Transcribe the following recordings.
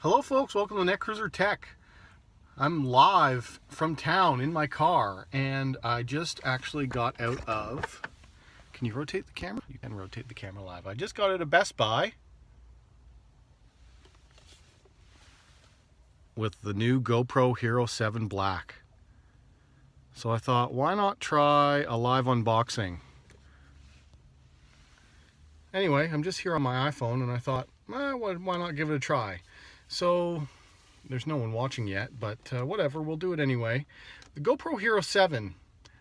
Hello folks, welcome to Netcruzer Tech. I'm live from town in my car and I just actually got out of, can you rotate the camera? You can rotate the camera live. I just got out of Best Buy with the new GoPro Hero 7 Black. So I thought, why not try a live unboxing? Anyway, I'm just here on my iPhone and I thought, why not give it a try? So there's no one watching yet, but whatever, we'll do it anyway. The GoPro Hero 7,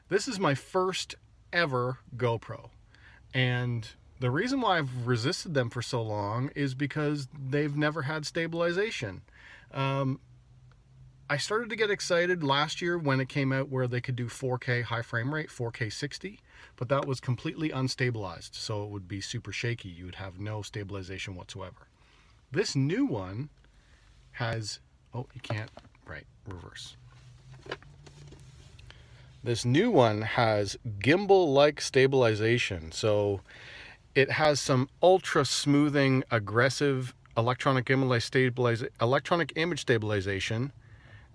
this is my first ever GoPro. And the reason why I've resisted them for so long is because they've never had stabilization. I started to get excited last year when it came out where they could do 4K high frame rate, 4K 60, but that was completely unstabilized, so it would be super shaky. You would have no stabilization whatsoever. This new one has, oh, you can't, right, reverse. This new one has gimbal-like stabilization. So it has some ultra smoothing, aggressive electronic image stabilization.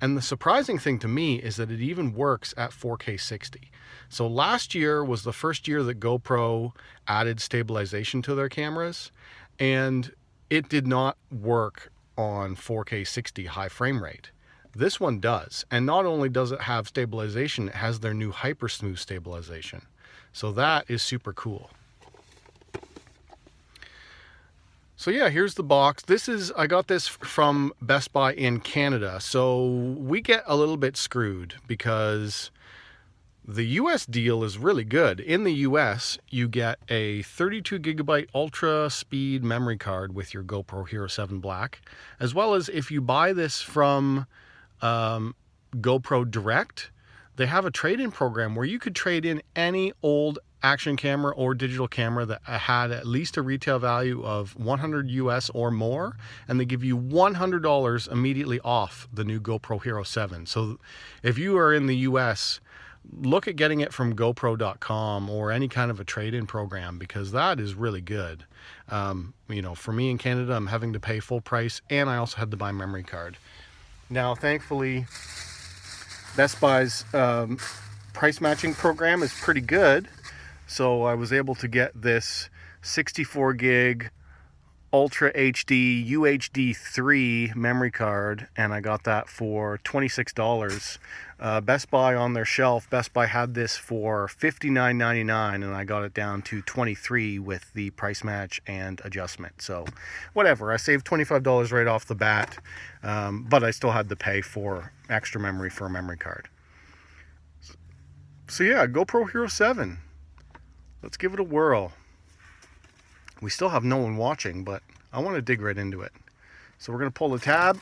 And the surprising thing to me is that it even works at 4K 60. So last year was the first year that GoPro added stabilization to their cameras, and it did not work on 4K 60 high frame rate. This one does, and not only does it have stabilization, it has their new hyper smooth stabilization. So that is super cool. So yeah, here's the box. I got this from Best Buy in Canada. So we get a little bit screwed because the US deal is really good. In the US, you get a 32 gigabyte ultra speed memory card with your GoPro Hero 7 Black, as well as if you buy this from GoPro Direct, they have a trade-in program where you could trade in any old action camera or digital camera that had at least a retail value of 100 US or more, and they give you $100 immediately off the new GoPro Hero 7. So if you are in the US, look at getting it from GoPro.com or any kind of a trade-in program, because that is really good. You know, for me in Canada, I'm having to pay full price, and I also had to buy a memory card. Now, thankfully, Best Buy's price matching program is pretty good. So I was able to get this 64 gig Ultra HD UHD 3 memory card, and I got that for $26. Best Buy on their shelf, Best Buy had this for $59.99, and I got it down to $23 with the price match and adjustment. So whatever, I saved $25 right off the bat, but I still had to pay for extra memory for a memory card. So yeah, GoPro Hero 7. Let's give it a whirl. We still have no one watching, but I want to dig right into it. So we're going to pull the tab.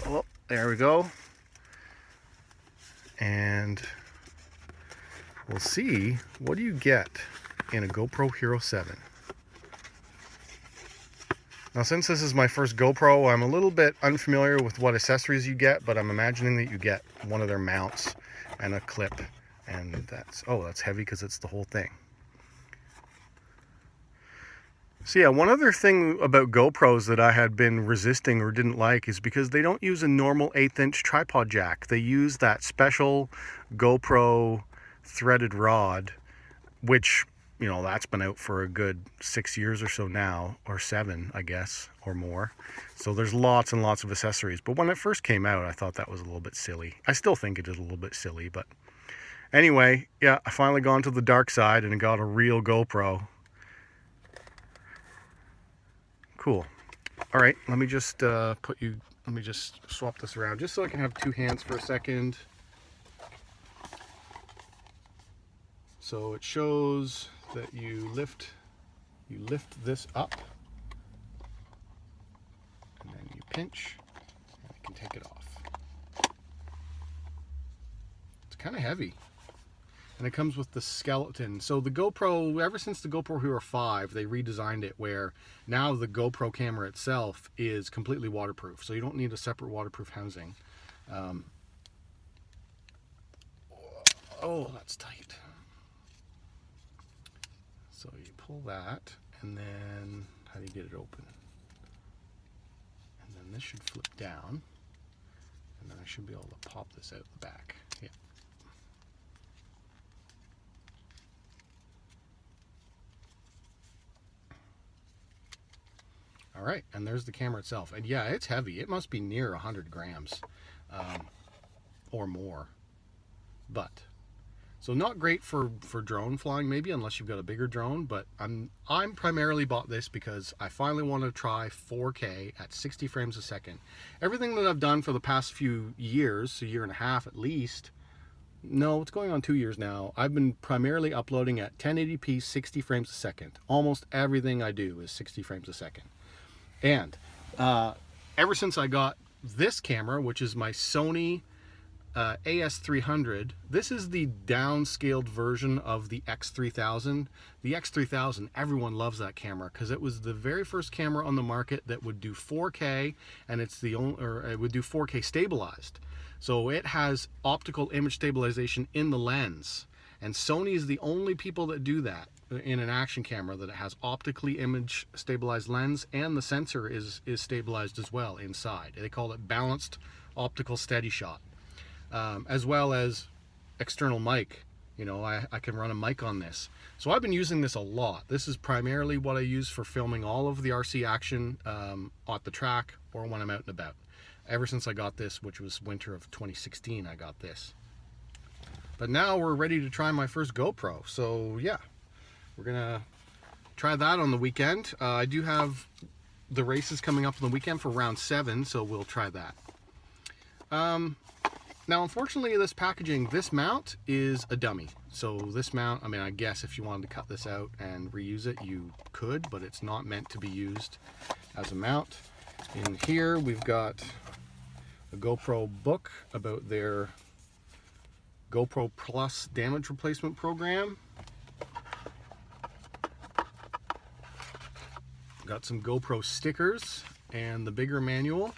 Oh, there we go. And we'll see, what do you get in a GoPro Hero 7? Now, since this is my first GoPro, I'm a little bit unfamiliar with what accessories you get, but I'm imagining that you get one of their mounts and a clip. And that's heavy because it's the whole thing. So yeah, one other thing about GoPros that I had been resisting or didn't like is because they don't use a normal 1/8" tripod jack. They use that special GoPro threaded rod, which, you know, that's been out for a good 6 years or so now, or 7, I guess, or more. So there's lots and lots of accessories. But when it first came out, I thought that was a little bit silly. I still think it is a little bit silly, but anyway, yeah, I finally gone to the dark side and got a real GoPro. Cool. All right, let me just swap this around just so I can have two hands for a second. So it shows that you lift this up, and then you pinch, and you can take it off. It's kind of heavy. And it comes with the skeleton. So the GoPro, ever since the GoPro Hero 5, they redesigned it where now the GoPro camera itself is completely waterproof. So you don't need a separate waterproof housing. Oh, that's tight. So you pull that, and then how do you get it open? And then then this should flip down, and then I should be able to pop this out the back. Yeah. All right, and there's the camera itself. And yeah, it's heavy. It must be near 100 grams or more. But, so not great for drone flying maybe, unless you've got a bigger drone, but I'm primarily bought this because I finally want to try 4K at 60 frames a second. Everything that I've done for the past few years, a year and a half at least, no, it's going on 2 years now, I've been primarily uploading at 1080p 60 frames a second. Almost everything I do is 60 frames a second. And ever since I got this camera, which is my Sony AS300, this is the downscaled version of the X3000. The X3000, everyone loves that camera because it was the very first camera on the market that would do 4K, and it's the only, or it would do 4K stabilized. So it has optical image stabilization in the lens, and Sony is the only people that do that in an action camera, that it has optically image stabilized lens, and the sensor is stabilized as well inside. They call it balanced optical steady shot. As well as external mic. You know, I can run a mic on this. So I've been using this a lot. This is primarily what I use for filming all of the RC action at the track or when I'm out and about. Ever since I got this, which was winter of 2016, I got this. But now we're ready to try my first GoPro. So yeah, we're gonna try that on the weekend. I do have the races coming up on the weekend for round 7, so we'll try that. Now, unfortunately, this packaging, this mount is a dummy. So this mount, I mean, I guess if you wanted to cut this out and reuse it, you could, but it's not meant to be used as a mount. In here, we've got a GoPro book about their GoPro Plus damage replacement program. Got some GoPro stickers and the bigger manual.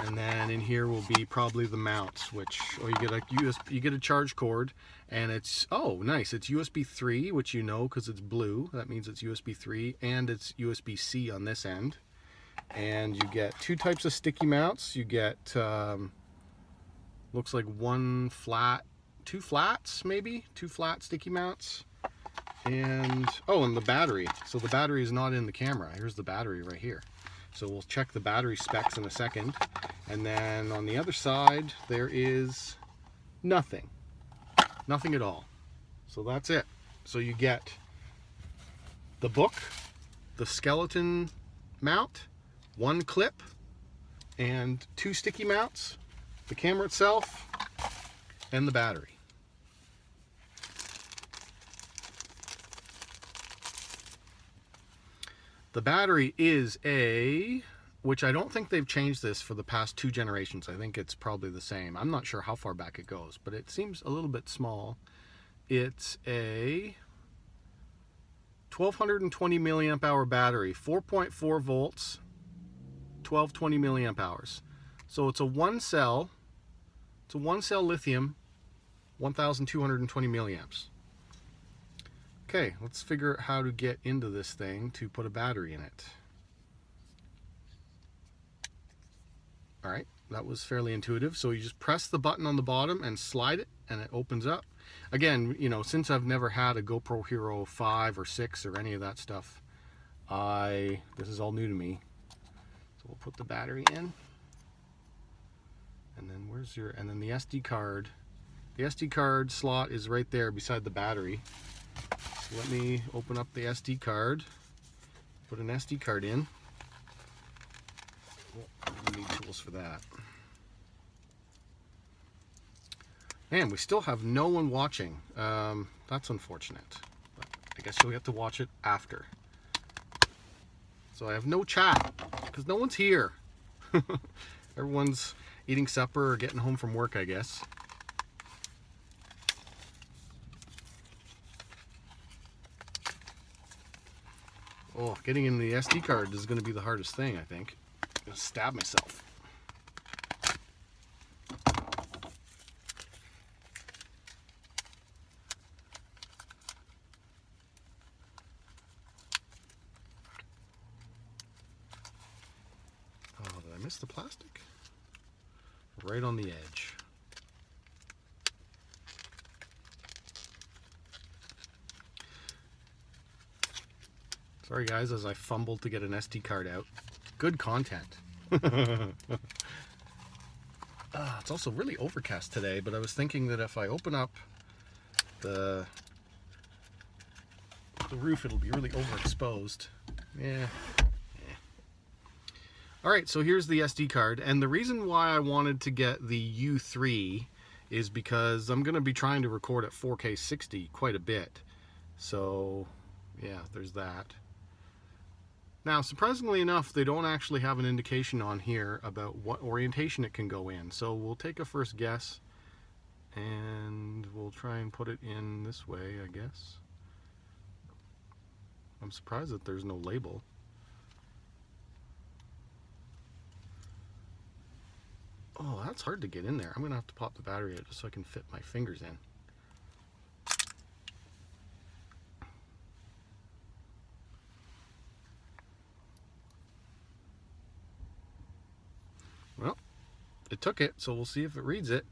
And then in here will be probably the mounts, which, or you get a charge cord, and it's, oh nice, it's USB 3, which you know because it's blue, that means it's USB 3, and it's USB-C on this end. And you get 2 types of sticky mounts. You get, looks like 2 flats maybe, 2 flat sticky mounts. And, oh, and the battery. So the battery is not in the camera. Here's the battery right here. So we'll check the battery specs in a second. And then on the other side, there is nothing. Nothing at all. So that's it. So you get the book, the skeleton mount, 1 clip, and 2 sticky mounts, the camera itself, and the battery. The battery is a, which I don't think they've changed this for the past 2 generations. I think it's probably the same. I'm not sure how far back it goes, but it seems a little bit small. It's a 1220 milliamp hour battery, 4.4 volts, 1220 milliamp hours. So it's a one cell lithium, 1220 milliamps. Okay, let's figure out how to get into this thing to put a battery in it. All right, that was fairly intuitive. So you just press the button on the bottom and slide it, and it opens up. Again, you know, since I've never had a GoPro Hero 5 or 6 or any of that stuff, this is all new to me. So we'll put the battery in. And then and then the SD card. The SD card slot is right there beside the battery. So let me open up the SD card, put an SD card in. Well, we need tools for that. Man, we still have no one watching. That's unfortunate. But I guess you'll get to watch it after. So I have no chat because no one's here. Everyone's eating supper or getting home from work, I guess. Oh, getting in the SD card is going to be the hardest thing, I think. I'm going to stab myself. miss the plastic? Right on the edge. Sorry guys, as I fumbled to get an SD card out. Good content. It's also really overcast today, but I was thinking that if I open up the roof, it'll be really overexposed. Yeah. Alright, so here's the SD card, and the reason why I wanted to get the U3 is because I'm going to be trying to record at 4K 60 quite a bit. So, yeah, there's that. Now, surprisingly enough, they don't actually have an indication on here about what orientation it can go in. So we'll take a first guess, and we'll try and put it in this way, I guess. I'm surprised that there's no label. Oh, that's hard to get in there. I'm going to have to pop the battery out just so I can fit my fingers in. Well, it took it, so we'll see if it reads it.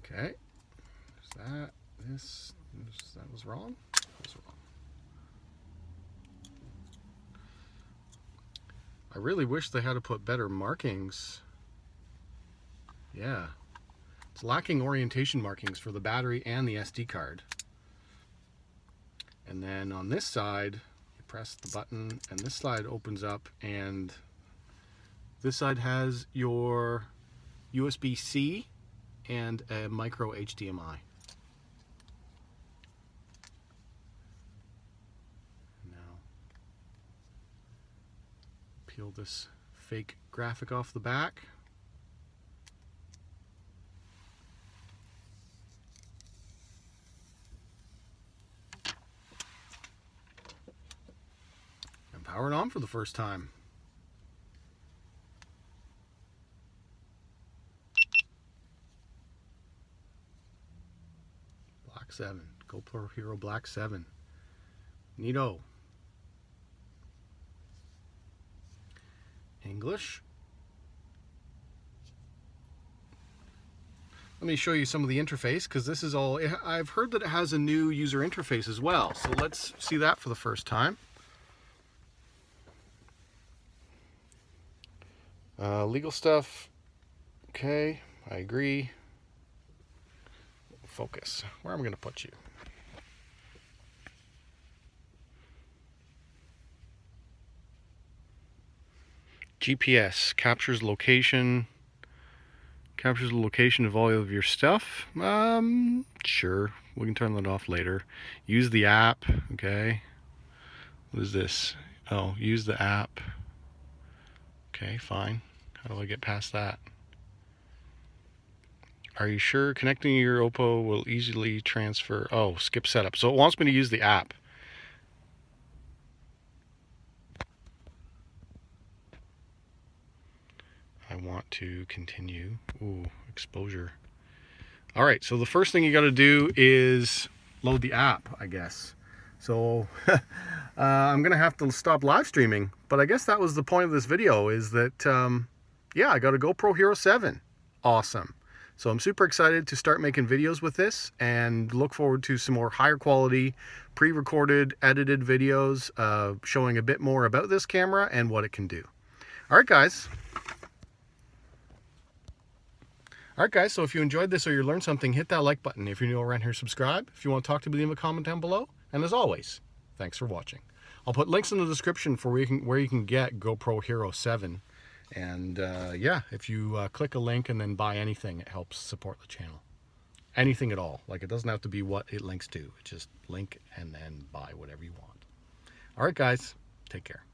Okay. There's that. That was wrong. That was wrong. I really wish they had to put better markings. Yeah. It's lacking orientation markings for the battery and the SD card. And then on this side, you press the button and this side opens up, and this side has your USB-C and a micro HDMI. Now, peel this fake graphic off the back. And power it on for the first time. Black 7, GoPro Hero Black 7. Neato. English. Let me show you some of the interface, because this is all, I've heard that it has a new user interface as well. So let's see that for the first time. Legal stuff. Okay, I agree. Focus. Where am I going to put you? GPS captures location. Captures the location of all of your stuff. Sure, we can turn that off later. Use the app. Okay. What is this? Oh, use the app. Okay, fine. How do I get past that? Are you sure connecting your Oppo will easily transfer? Oh, skip setup. So it wants me to use the app. I want to continue. Ooh, exposure. All right, so the first thing you got to do is load the app, I guess. So I'm going to have to stop live streaming, but I guess that was the point of this video, is that, yeah, I got a GoPro Hero 7. Awesome. So I'm super excited to start making videos with this, and look forward to some more higher quality, pre-recorded, edited videos showing a bit more about this camera and what it can do. All right, guys. Alright guys, so if you enjoyed this or you learned something, hit that like button. If you're new around here, subscribe. If you want to talk to me, leave a comment down below. And as always, thanks for watching. I'll put links in the description for where you can get GoPro Hero 7. And yeah, if you click a link and then buy anything, it helps support the channel. Anything at all. Like, it doesn't have to be what it links to. It's just link and then buy whatever you want. Alright guys, take care.